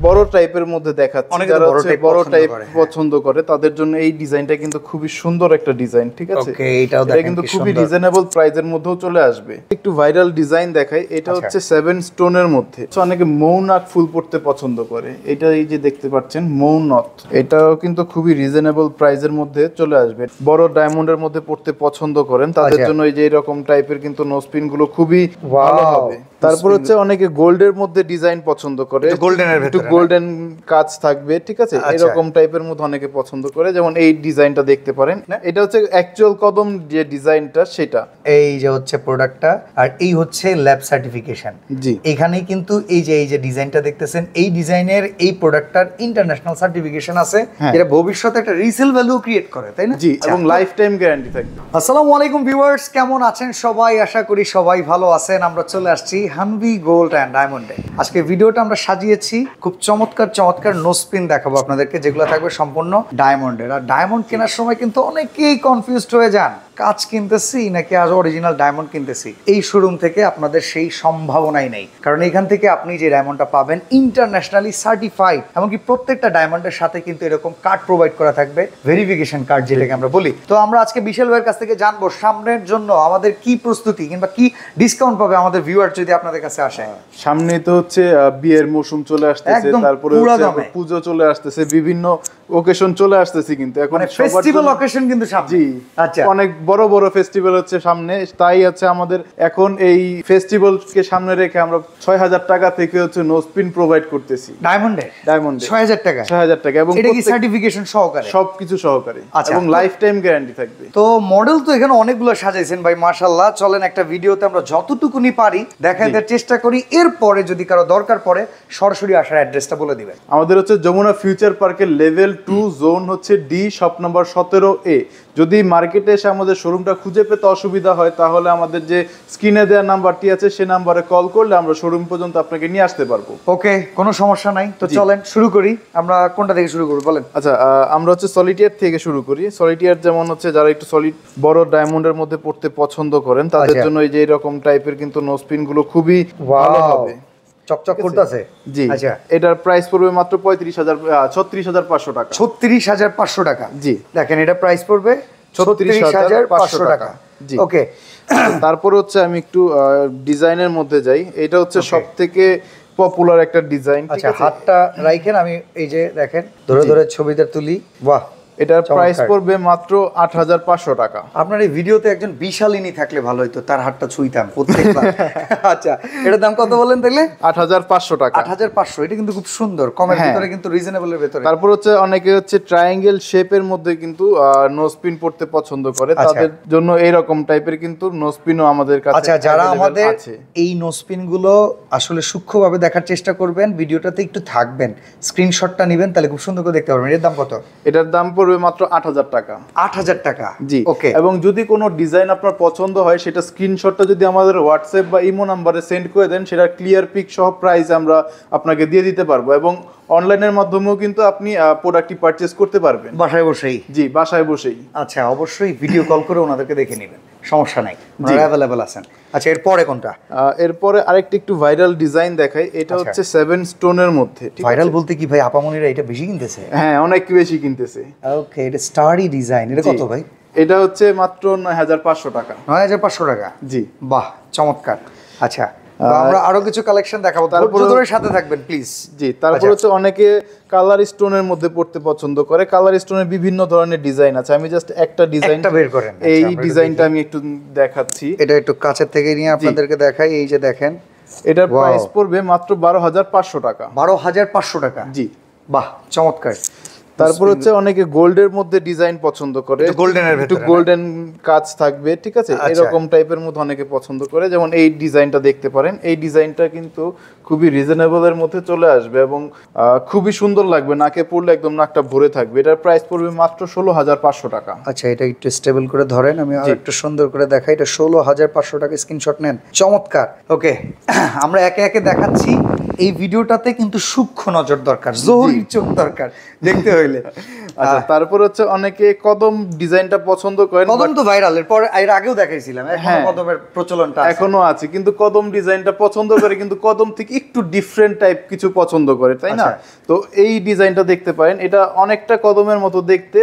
বড় টাইপের মধ্যে দেখাচ্ছি, যারা হচ্ছে বড় টাইপ পছন্দ করে তাদের জন্য এই ডিজাইনটা কিন্তু খুবই সুন্দর একটা ডিজাইন, ঠিক আছে? ওকে, এটাও এটা কিন্তু খুবই রিজনেবল প্রাইসের মধ্যেও চলে আসবে। একটু ভাইরাল ডিজাইন দেখাই, এটা হচ্ছে 7 স্টোনের মধ্যে। অনেকে মৌনাক ফুল পড়তে পছন্দ করে, এটা এই যে দেখতে পাচ্ছেন মৌনত, এটাও কিন্তু খুবই রিজনেবল প্রাইসের মধ্যে চলে আসবে। বড় ডায়মন্ডের মধ্যে পড়তে পছন্দ করেন তাদের জন্য এই যে এরকম টাইপের কিন্তু নোজপিন গুলো খুবই ভালো হবে। তারপর হচ্ছে অনেকে গোল্ডের মধ্যে ডিজাইন পছন্দ করে, একটু গোল্ডেন কাজ থাকবে, ঠিক আছে? এরকম টাইপের মধ্যে অনেকে পছন্দ করে, যেমন এই ডিজাইনটা দেখতে পারেন। এটা হচ্ছে অ্যাকচুয়াল কদম যে ডিজাইনটা সেটা, এই যে হচ্ছে প্রোডাক্টটা, আর এই হচ্ছে ল্যাব সার্টিফিকেশন। জি, এখানে কিন্তু এই যে ডিজাইনটা দেখতেছেন, এই ডিজাইনের এই প্রোডাক্টটার ইন্টারন্যাশনাল সার্টিফিকেশন আছে, যেটা ভবিষ্যতে একটা রিসেল ভ্যালু ক্রিয়েট করে, তাই না? জি, এবং লাইফ টাইম গ্যারান্টি থাকবে। আসসালামু আলাইকুম ভিউয়ার্স, কেমন আছেন সবাই? আশা করি সবাই ভালো আছেন। আমরা চলে আসছি হানভি গোল্ড অ্যান্ড ডায়মন্ডে। আজকে ভিডিওটা আমরা সাজিয়েছি খুব চমৎকার নোজপিন দেখাবো আপনাদেরকে, যেগুলো থাকবে সম্পূর্ণ ডায়মন্ডের। আর ডায়মন্ড কেনার সময় কিন্তু অনেকেই কনফিউজড হয়ে যান, কাজ কিনতেছি নাকি আজ অরিজিনাল ডায়মন্ড কিনতেছি। এই শোরুম থেকে আপনাদের সেই সম্ভাবনাই নেই, কারণ এখান থেকে আপনি যে ডায়মন্ডটা পাবেন ইন্টারন্যাশনালি সার্টিফাইড, এমনকি প্রত্যেকটা ডায়মন্ডের সাথে কিন্তু এরকম কার্ড প্রোভাইড করা থাকবে, ভেরিফিকেশন কার্ড যেটাকে আমরা বলি। তো আমরা আজকে বিশাল ভাইয়ের কাছ থেকে জানবো সামনের জন্য আমাদের কি প্রস্তুতি কিংবা কি ডিসকাউন্ট পাবে আমাদের ভিউয়ার যদি আপনাদের কাছে আসে। সামনে তো হচ্ছে বিয়ের মৌসুম চলে আসতেছে, তারপরে পুজো চলে আসতেছে, বিভিন্ন ওকেশন চলে আসতেছে, কিন্তু এখন ফেস্টিভ্যাল ওকেশন কিন্তু সামনে। জি, আচ্ছা, অনেক বড় বড় ফেস্টিভ্যাল হচ্ছে সামনে, তাই হচ্ছে আমাদের এখন এই ফেস্টিভ্যালকে সামনে রেখে আমরা 6000 টাকা থেকে হচ্ছে নোজপিন প্রোভাইড করতেছি ডায়মন্ডে 6000 টাকা এবং এটা কি সার্টিফিকেশন সহকারে, সবকিছু সহকারে, এবং লাইফ টাইম গ্যারান্টি থাকবে। তো মডেল তো এখানে অনেকগুলো সাজাইছেন ভাই, মাশাআল্লাহ। চলেন একটা ভিডিওতে আমরা যতটুকুনি পারি দেখাতে চেষ্টা করি, এরপরে যদি কারো দরকার পড়ে সরাসরি আসার অ্যাড্রেসটা বলে দিবেন। আমাদের হচ্ছে যমুনা ফিউচার পার্কের লেভেল 2 জোন হচ্ছে ডি, শপ নাম্বার 17A। যদি মার্কেটে এসে আমাদের শোরুমটা খুঁজে পেতে অসুবিধা হয় তাহলে আমাদের যে স্ক্রিনে দেওয়া নাম্বারটি আছে সে নাম্বারে কল করলে আমরা শোরুম পর্যন্ত আপনাকে নিয়ে আসতে পারবো। ওকে, কোনো সমস্যা নাই। তো চলেন শুরু করি। আমরা কোনটা থেকে শুরু করব বলেন? আচ্ছা, আমরা হচ্ছে সলিটিয়ার থেকে শুরু করি। সলিটিয়ার যেমন হচ্ছে যারা একটু সলিড বড় ডায়মন্ডের মধ্যে পড়তে পছন্দ করেন তাদের জন্য এই যে এরকম টাইপের কিন্তু নোজপিন গুলো খুবই ভালো হবে, চকচক করতেছে। জি, আচ্ছা, এটার প্রাইস পড়বে মাত্র 36500 টাকা। 36500 টাকা। জি, দেখেন এটা প্রাইস পড়বে 36500 টাকা। জি, ওকে। তারপর হচ্ছে আমি একটু ডিজাইনের মধ্যে যাই। এটা হচ্ছে সবথেকে পপুলার একটা ডিজাইন। আচ্ছা, হাতটা রাখেন, আমি এই যে দেখেন ধরে ছবিটা তুলি। বাহ, এটার প্রাইস পড়বে মাত্র 8500 টাকা। আপনার এই ভিডিওতে একজন বিশালিনী থাকলে ভালো হতো, তার হাতটা ছুঁইতাম প্রত্যেকবার। আচ্ছা, এটার দাম কত বলেন তাহলে? 8500 টাকা। 8500, এটা কিন্তু খুব সুন্দর, কমের ভিতরে কিন্তু রিজনেবলের ভিতরে। তারপর হচ্ছে অনেকে হচ্ছে ট্রায়াঙ্গেল শেপের মধ্যে কিন্তু নোজপিন পড়তে পছন্দ করে, তাদের জন্য এইরকম টাইপের কিন্তু নোজপিনও আমাদের কাছে। আচ্ছা, যারা আমাদের এই নোজপিন গুলো আসলে সূক্ষ্মভাবে দেখার চেষ্টা করবেন, ভিডিওটাতে একটু থাকবেন, স্ক্রিনশটটা নেবেন, তাহলে খুব সুন্দর করে দেখতে পারবেন। এর দাম কত? এটার দাম মাত্র 8000 টাকা। 8000 টাকা। জি, ওকে। এবং যদি কোনো ডিজাইন আপনার পছন্দ হয় সেটা স্ক্রিনশটটা যদি আমাদের হোয়াটসঅ্যাপ বা ইমো নাম্বারে সেন্ড করে দেন, সেটা ক্লিয়ার পিক সহ প্রাইস আমরা আপনাকে দিয়ে দিতে পারবো, এবং অনলাইনের মাধ্যমেও কিন্তু আপনি প্রোডাক্টটি পারচেজ করতে পারবেন বাসায় বসেই। জি, বাসায় বসেই। আচ্ছা, অবশ্যই ভিডিও কল করে ওনাদেরকে দেখে নেবেন, সমস্যা নাই, ওনারা অ্যাভেলেবল আছেন। আচ্ছা, এরপরে কোনটা? এরপরে আরেকটা একটু ভাইরাল ডিজাইন দেখাই। এটা হচ্ছে 7 স্টোনের মধ্যে। ভাইরাল বলতে কি ভাই, আপামনিরা এটা বেশি কিনতেছে? হ্যাঁ, অনেক বেশি কিনতেছে। ওকে, এটা স্টারি ডিজাইন। এটা কত ভাই? এটা হচ্ছে মাত্র 9500 টাকা। 9500 টাকা। জি, বাহ, চমৎকার। আচ্ছা, আমরা আরো কিছু কালেকশন দেখাবো, তারপরে সাথে থাকবেন প্লিজ। জি, তারপর হচ্ছে অনেকে কালার স্টোনের মধ্যে পড়তে পছন্দ করে। কালার স্টোনের বিভিন্ন ধরনের ডিজাইন আছে, আমি জাস্ট একটা ডিজাইনটা বের করেন। এই ডিজাইনটা আমি একটু দেখাচ্ছি। এটা একটু কাছের থেকে নিয়ে আপনাদেরকে দেখাই। এই যে দেখেন, এটার প্রাইস পড়বে মাত্র 12500 টাকা। 12500 টাকা। জি, বাহ, চমৎকার। তারপর হচ্ছে অনেকে গোল্ডের মধ্যে ডিজাইন পছন্দ করে, একটু গোল্ডেন কাজ থাকবে, ঠিক আছে? এরকম টাইপের মধ্যে অনেকে পছন্দ করে, যেমন এই ডিজাইনটা দেখতে পারেন। এই ডিজাইনটা কিন্তু খুবই রিজনেবলের মধ্যে চলে আসবে এবং খুবই সুন্দর লাগবে, নাকে পড়লে একদম নাকটা ভরে থাকবে। এটার প্রাইস পড়বে মাত্র 16500 টাকা। আচ্ছা, এটা একটু স্টেবল করে ধরেন, আমি আর একটু সুন্দর করে দেখাই। এটা 16500 টাকা, স্ক্রিনশট নেন। চমৎকার। ওকে, আমরা একে একে দেখাচ্ছি। এই ভিডিওটাতে কিন্তু সূক্ষ্ম নজর দরকার, জোহরির চোখ দরকার দেখতে হইলে। আচ্ছা, তারপর হচ্ছে অনেকে কদম ডিজাইনটা পছন্দ করেন। কদম তো ভাইরাল, এর আগেও দেখাইছিলাম, এখন কদমের প্রচলনটা এখনো আছে, কিন্তু কদম ডিজাইনটা পছন্দ করে, কিন্তু কদম থেকে একটু ডিফারেন্ট টাইপ কিছু পছন্দ করে, তাই না? তো এই ডিজাইনটা দেখতে পারেন, এটা অনেকটা কদমের মতো দেখতে,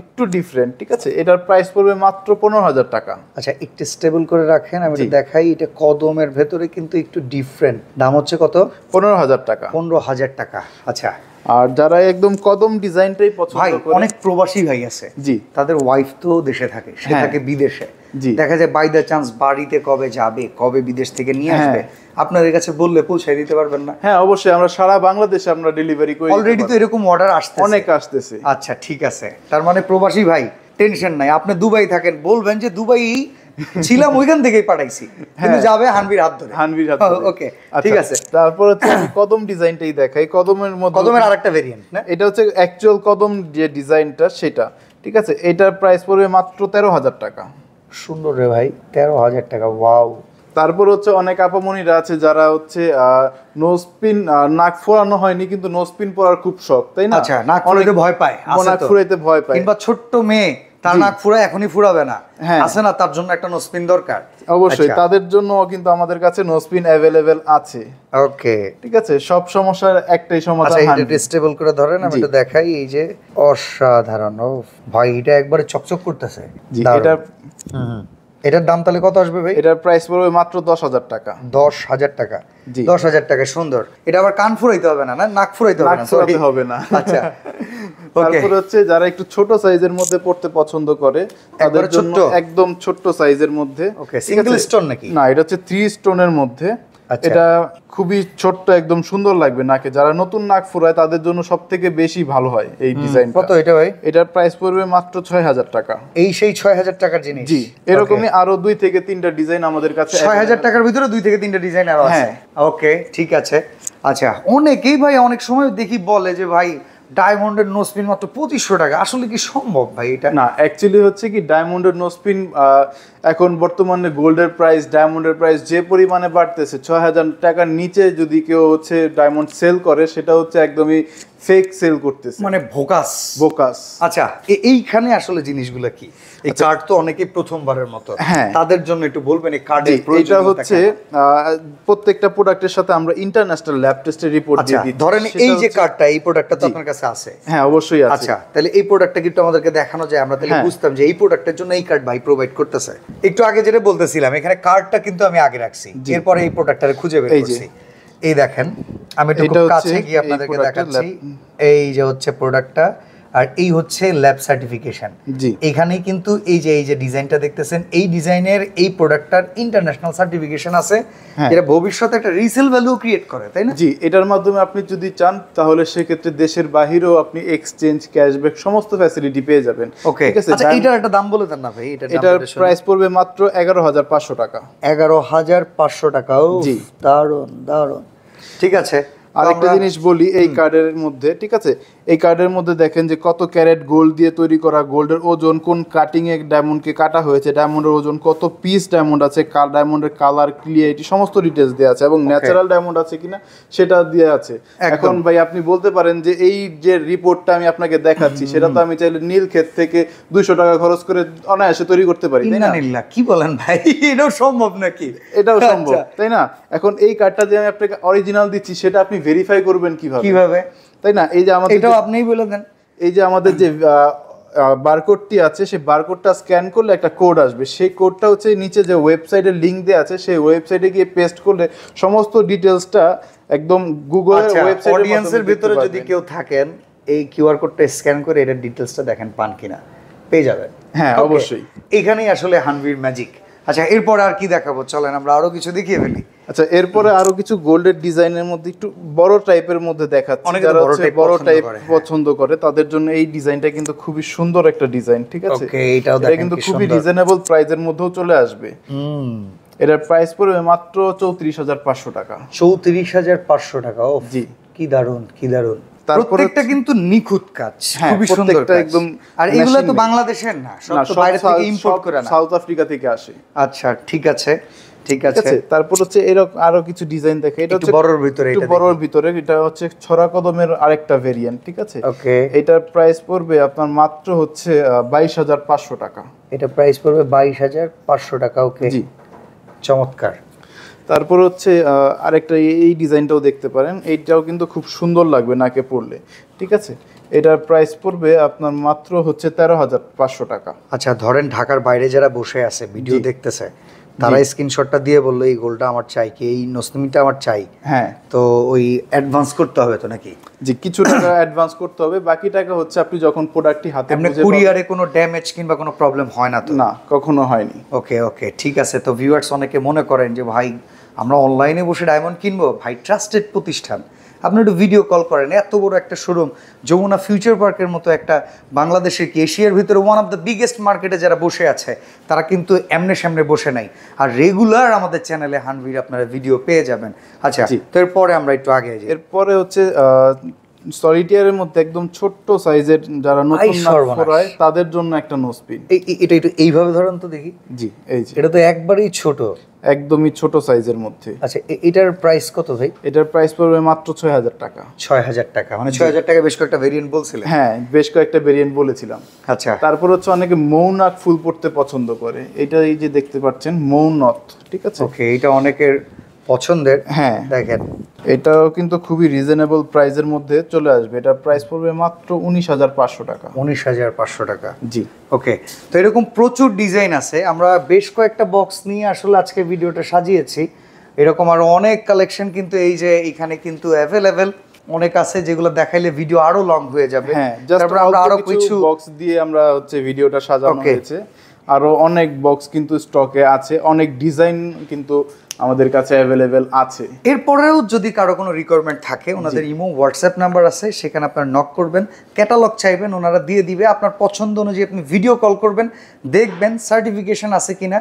একটু ডিফারেন্ট, ঠিক আছে? এটার প্রাইস পড়বে মাত্র 15,000 টাকা। আচ্ছা, একটু স্টেবল করে রাখেন, আমি দেখাই। এটা কদমের ভেতরে কিন্তু একটু ডিফারেন্ট। দাম হচ্ছে কত? 15,000 টাকা। 15,000 টাকা। আচ্ছা, আর যারা একদম কদম ডিজাইনটাই পছন্দ করে, অনেক প্রবাসী ভাই আছে, জি, তাদের ওয়াইফ তো দেশে থাকে, সে থাকে বিদেশে, জি, দেখা যায় বাই দ্য চান্স বাড়িতে কবে যাবে, কবে বিদেশ থেকে নিয়ে আসবে, আপনাদের কাছে বললে পৌঁছায় দিতে পারবেন না? হ্যাঁ, অবশ্যই, আমরা সারা বাংলাদেশে আমরা ডেলিভারি করি। অলরেডি তো এরকম অর্ডার আসছে, অনেক আসতেছে। আচ্ছা, ঠিক আছে। তার মানে প্রবাসী ভাই টেনশন নাই, আপনি দুবাই থাকেন, বলবেন যে দুবাই ছিলাম, ওইখান থেকেই পাঠাইছি, কিন্তু যাবে হানভির হাত ধরে। হানভির হাত ধরে, ওকে, ঠিক আছে। তারপর হচ্ছে আমি কদম ডিজাইনটাই দেখাই। কদমের মধ্যে কদমের আরেকটা ভেরিয়েন্ট না, এটা হচ্ছে অ্যাকচুয়াল কদম যে ডিজাইনটা সেটা, ঠিক আছে? এটার প্রাইস পড়বে মাত্র 13,000 টাকা। সুন্দর রে ভাই, 13,000 টাকা, ওয়াও। তারপর হচ্ছে অনেক আপামনিরা আছে যারা হচ্ছে নোজপিন, নাক ফোড়ানো হয়নি কিন্তু নোজপিন পরার খুব শখ, তাই না? আচ্ছা, নাক ফুরাইতে ভয় পায়, নাক ফুরাইতে ভয় পায়, কিংবা ছোট্ট মেয়ে তার নাক ফুরায় এখনই ফুরাবে না, আছে না, তার জন্য একটা নোজপিন দরকার। অবশ্যই, তাদের জন্য কিন্তু আমাদের কাছে নোজপিন অ্যাভেলেবেল আছে। ওকে, ঠিক আছে, সব সমস্যার একটাই সমাধান। আচ্ছা, এটা স্টেবল করে ধরেন, আমি এটা দেখাই। এই যে অসাধারণ, ও ভাই, এটা একবারে চকচক করতেছে। জি, এটার দাম তাহলে কত আসবে ভাই? এটার প্রাইস পড়বে মাত্র 10,000 টাকা। 10,000 টাকা? জি, 10,000 টাকা। সুন্দর। এটা আবার কান ফুরাইতে হবে না, না নাক ফুরাইতে হবে না? ফুরাইতে হবে না। আচ্ছা, তারপর হচ্ছে যারা একটু ছোট সাইজের মধ্যে পড়তে পছন্দ করে, তাদের জন্য একদম ছোট সাইজের মধ্যে। ওকে, সিঙ্গেল স্টোন নাকি? না, এটা হচ্ছে 3 স্টোনের মধ্যে। এটা খুবই ছোট্ট, একদম সুন্দর লাগবে নাকে। যারা নতুন নাক ফুরায় তাদের জন্য সবথেকে বেশি ভালো হয় এই ডিজাইনটা। কত এটা ভাই? এটার প্রাইস পড়বে মাত্র 6,000 টাকা। এই সেই 6,000 টাকার জিনিস? জি, এরকমই আরো 2 থেকে 3টা ডিজাইন আমাদের কাছে। 6,000 টাকার ভিতরে 2 থেকে 3টা ডিজাইন আরো আছে? ওকে, ঠিক আছে। আচ্ছা, অনেকেই ভাই অনেক সময় দেখি বলে যে ভাই ডায়মন্ডের নোজপিন মাত্র 2,500 টাকা, আসলে কি সম্ভব ভাই এটা? না, অ্যাকচুয়ালি হচ্ছে কি, ডায়মন্ডের নোজপিন এখন বর্তমানে গোল্ডের প্রাইস, ডায়মন্ডের প্রাইস যে পরিমাণে বাড়তেছে, 6,000 টাকার নিচে যদি কেউ হচ্ছে ডায়মন্ড সেল করে, সেটা হচ্ছে একদমই ফেক সেল করতেছে, মানে বোকাস। আচ্ছা, এইখানে আসলে জিনিসগুলো কি? এই কার্ড তো অনেকেই প্রথমবারের মতো, তাদের জন্য একটু বলবেন এই কার্ডের প্রয়োজনীয়তা। এটা হচ্ছে প্রত্যেকটা প্রোডাক্টের সাথে আমরা ইন্টারন্যাশনাল ল্যাব টেস্টের রিপোর্ট দিয়ে দিই। ধরেন এই যে কার্ডটা, এই প্রোডাক্টটা তো আপনার কাছে আছে? হ্যাঁ, অবশ্যই আছে। আচ্ছা, তাহলে এই প্রোডাক্টটা কিন্তু আমাদেরকে দেখানো যায়, আমরা তাহলে বুঝতাম যে এই প্রোডাক্টের জন্য এই কার্ড ভাই প্রোভাইড করতেছে। একটু আগে যেটা বলতেছিলাম, এখানে কার্ডটা কিন্তু আমি আগে রাখছি, এরপরে এই প্রোডাক্টটা খুঁজে বের করছি। এই দেখেন, আমি একটু কাছে গিয়ে আপনাদেরকে দেখাচ্ছি। এই যে হচ্ছে প্রোডাক্টটা, আর এই হচ্ছে ল্যাব সার্টিফিকেশন। এখানেই কিন্তু এই যে ডিজাইনটা দেখতেছেন, এই ডিজাইনের এই প্রোডাক্টটার ইন্টারন্যাশনাল সার্টিফিকেশন আছে, যেটা ভবিষ্যতে একটা রিসেল ভ্যালু ক্রিয়েট করে, তাই না? জি, এটার মাধ্যমে আপনি যদি চান তাহলে সেক্ষেত্রে দেশের বাহিরেও আপনি এক্সচেঞ্জ, ক্যাশব্যাক সমস্ত ফ্যাসিলিটি পেয়ে যাবেন। ওকে, ঠিক আছে। আচ্ছা, এটার একটা দাম বলে দেন না ভাই। এটার প্রাইস পড়বে মাত্র 11,500 টাকা। 11,500 টাকা? জি, দারুণ। ঠিক আছে। আরেকটা জিনিস বলি এই কার্ডের মধ্যে, ঠিক আছে, এই কার্ডের মধ্যে দেখেন যে কত ক্যারেট গোল্ড দিয়ে তৈরি করা, গোল্ডের ওজন, কোন কাটিং এ ডায়মন্ডকে কাটা হয়েছে, ডায়মন্ডের ওজন, কত পিস ডায়মন্ড আছে, ডায়মন্ডের কালার, ক্লিয়ারিটি, সমস্ত ডিটেলস দেওয়া আছে, এবং ন্যাচারাল ডায়মন্ড আছে কিনা সেটা দেওয়া আছে। এখন ভাই আপনি বলতে পারেন যে এই যে রিপোর্টটা আমি আপনাকে দেখাচ্ছি, সেটা তো আমি চাইলে নীলক্ষেত থেকে 200 টাকা খরচ করে অনায়াসে তৈরি করতে পারি, তাই না? কি বলেন ভাই, এটাও সম্ভব নাকি? এটাও সম্ভব, তাই না? এখন এই কার্ডটা যে আমি আপনাকে অরিজিনাল দিচ্ছি, সেটা আপনি ভেরিফাই করবেন কিভাবে, তাই না? এই যে আমাদের, এটাও আপনিই বলে দেন, এই যে আমাদের যে বারকোডটি আছে, সেই বারকোডটা স্ক্যান করলে একটা কোড আসবে, সেই কোডটা হচ্ছে নিচে যে ওয়েবসাইটের লিংক দেওয়া আছে, সেই ওয়েবসাইটে গিয়ে পেস্ট করলে সমস্ত ডিটেইলসটা একদম গুগলের ওয়েবসাইটের অডিয়েন্সের ভিতরে যদি কেউ থাকেন, এই কিউআর কোডটা স্ক্যান করে এটার ডিটেইলসটা দেখেন, পান কিনা পেয়ে যাবেন। হ্যাঁ, অবশ্যই। এখানেই আসলে হানভির ম্যাজিক। আচ্ছা, এরপর আর কি দেখাবো? চলেন আমরা আরো কিছু দেখিয়ে ফেলি। আচ্ছা, এরপরে আরো কিছু গোল্ডের ডিজাইনের মধ্যে একটু বড় টাইপের মধ্যে দেখাচ্ছি। যারা বড় টাইপ পছন্দ করে তাদের জন্য এই ডিজাইনটা কিন্তু খুবই সুন্দর একটা ডিজাইন, ঠিক আছে? এটা কিন্তু খুবই রিজনেবল প্রাইসের মধ্যেও চলে আসবে। এটার প্রাইস পড়বে মাত্র 34,500 টাকা। 34,500 টাকা? ও জি, কি দারুণ। প্রত্যেকটা কিন্তু নিখুঁত কাজ, খুবই সুন্দর একদম। আর এগুলো তো বাংলাদেশের না, সব তো বাইরে থেকে ইম্পোর্ট করে না, সাউথ আফ্রিকা থেকে আসে। আচ্ছা, ঠিক আছে। ঠিক আছে। তারপর হচ্ছে এরকম আরো কিছু ডিজাইন দেখে, এটা হচ্ছে বড়র ভিতরে, একটু বড়র ভিতরে, এটা হচ্ছে ছড়া কদমের আরেকটা ভেরিয়েন্ট, ঠিক আছে। ওকে, এটার প্রাইস পড়বে আপনার মাত্র হচ্ছে 22,500 টাকা। এটা প্রাইস পড়বে 22,500 টাকা। ওকে, জি, চমৎকার। তারপর হচ্ছে আরেকটা এই ডিজাইনটাও দেখতে পারেন, এইটাও কিন্তু খুব সুন্দর লাগবে নাকে পরলে, ঠিক আছে। এটার প্রাইস পড়বে আপনার মাত্র হচ্ছে 13,500 টাকা। আচ্ছা, ধরেন ঢাকার বাইরে যারা বসে আছে ভিডিও দেখতেছে, তারা স্ক্রিনশটটা দিয়ে বললো এই গোলটা আমার চাই, কি এই নসমিটা আমার চাই, হ্যাঁ, তো ওই অ্যাডভান্স করতে হবে তো নাকি? জি, কিছু টাকা অ্যাডভান্স করতে হবে, বাকি টাকা হচ্ছে আপনি যখন প্রোডাক্টটি হাতে এমনি কুরিয়ারে কোনো ড্যামেজ কিংবা কোনো প্রবলেম হয় না তো? না, কখনো হয়নি। ওকে ওকে, ঠিক আছে। তো ভিউয়ার্স অনেকে মনে করেন যে ভাই আমরা অনলাইনে বসে ডায়মন্ড কিনবো, ভাই ট্রাস্টেড প্রতিষ্ঠান, আপনি একটু ভিডিও কল করেন, এত বড় একটা শোরুম, যমুনা ফিউচার পার্কের মতো একটা বাংলাদেশের কি এশিয়ার ভিতরে ওয়ান অফ দ্য বিগেস্ট মার্কেটে যারা বসে আছে, তারা কিন্তু এমনে সামনে বসে নাই। আর রেগুলার আমাদের চ্যানেলে হানভির আপনারা ভিডিও পেয়ে যাবেন। আচ্ছা, তো এরপরে আমরা একটু আগে যাই। এরপরে হচ্ছে সলিটিয়ারের মধ্যে একদম ছোট্ট সাইজের যারা নতুন নাক পরায় তাদের জন্য একটা নোসপিন। এটা একটু এইভাবে ধরেন তো দেখি। জি, এই যে এটা তো একবারেই ছোট, একদমই ছোট সাইজের মধ্যে। আচ্ছা, এটার প্রাইস কত ভাই? এটার প্রাইস পড়বে মাত্র 6,000 টাকা। 6,000 টাকা, মানে 6,000 টাকা বেশ কয়েকটা ভেরিয়েন্ট বলছিলেন? হ্যাঁ, বেশ কয়েকটা ভেরিয়েন্ট বলেছিলাম। আচ্ছা, তারপর হচ্ছে অনেকে মৌনাক ফুল পড়তে পছন্দ করে, এটা এই যে দেখতে পাচ্ছেন মৌনত, ঠিক আছে। ওকে, এটা অনেকের পছন্দের। হ্যাঁ, দেখেন এটাও কিন্তু খুবই রিজনেবল প্রাইসের মধ্যে চলে আসবে, এটার প্রাইস পড়বে মাত্র 19,500 টাকা। 19,500 টাকা। জি, ওকে, তো এরকম প্রচুর ডিজাইন আছে, আমরা বেশ কয়েকটা বক্স নিয়ে আসলে আজকে ভিডিওটা সাজিয়েছি। এরকম আরো অনেক কালেকশন কিন্তু এই যে এখানে কিন্তু অ্যাভেলেবেল অনেক আছে, যেগুলো দেখাইলে ভিডিও আরো লং হয়ে যাবে। হ্যাঁ, তারপর আমরা আরো কিছু বক্স দিয়ে আমরা হচ্ছে ভিডিওটা সাজানো হয়েছে। আরো অনেক বক্স কিন্তু স্টকে আছে, অনেক ডিজাইন কিন্তু আমাদের কাছে অ্যাভেলেবেল আছে। এরপরেও যদি কারো কোনো রিকোয়ারমেন্ট থাকে, ওনাদের ইমো হোয়াটসঅ্যাপ নাম্বার আছে, সেখানে আপনার নক করবেন, ক্যাটালগ চাইবেন, ওনারা দিয়ে দিবে। আপনার পছন্দ অনুযায়ী আপনি ভিডিও কল করবেন, দেখবেন সার্টিফিকেশন আছে কিনা,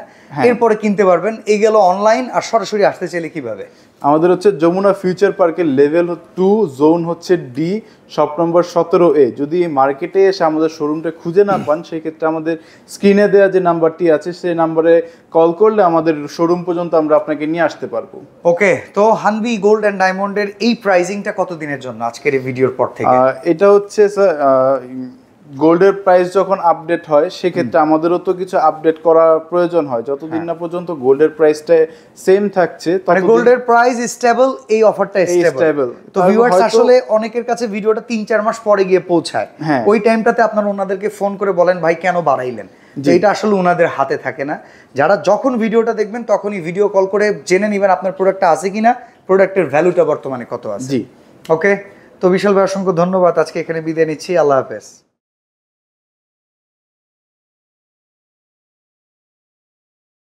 এরপরে কিনতে পারবেন। এই গেল অনলাইন। আর সরাসরি আসতে চাইলে কিভাবে? আমাদের হচ্ছে যমুনা ফিউচার পার্কের লেভেল 2, জোন হচ্ছে ডি, শপ নম্বর 17A। যদি মার্কেটে এসে আমাদের শোরুমটা খুঁজে না পান, সেই ক্ষেত্রে আমাদের স্ক্রিনে দেওয়া যে নাম্বারটি আছে সেই নাম্বারে কল করলে আমাদের শোরুম পর্যন্ত আমরা আপনাকে নিয়ে আসতে পারবো। ওকে, তো হানভি গোল্ড অ্যান্ড ডায়মন্ডের এই প্রাইজিংটা কতদিনের জন্য আজকের এই ভিডিওর পর থেকে? এটা হচ্ছে গোল্ডের প্রাইস যখন আপডেট হয় সেক্ষেত্রে আমাদেরও তো কিছু আপডেট করার প্রয়োজন হয়। যতদিন না পর্যন্ত গোল্ডের প্রাইসটা সেম থাকছে, মানে গোল্ডের প্রাইস স্টেবল, এই অফারটা স্টেবল। তো ভিউয়ার্স আসলে অনেকের কাছে ভিডিওটা 3-4 মাস পরে গিয়ে পৌঁছায়, ওই টাইমটাতে আপনারা ওনাদেরকে ফোন করে বলেন ভাই কেন বাড়াইলেন, যে এটা আসলে ওনাদের হাতে থাকে না। যারা যখন ভিডিওটা দেখবেন তখনই ভিডিও কল করে জেনে নেবেন আপনার প্রোডাক্টটা আছে কিনা, প্রোডাক্টের ভ্যালুটা বর্তমানে কত আছে। জি, ওকে, তো বিশাল ভাই অসংখ্য ধন্যবাদ, আজকে এখানে বিদায় নিচ্ছি, আল্লাহ হাফেজ।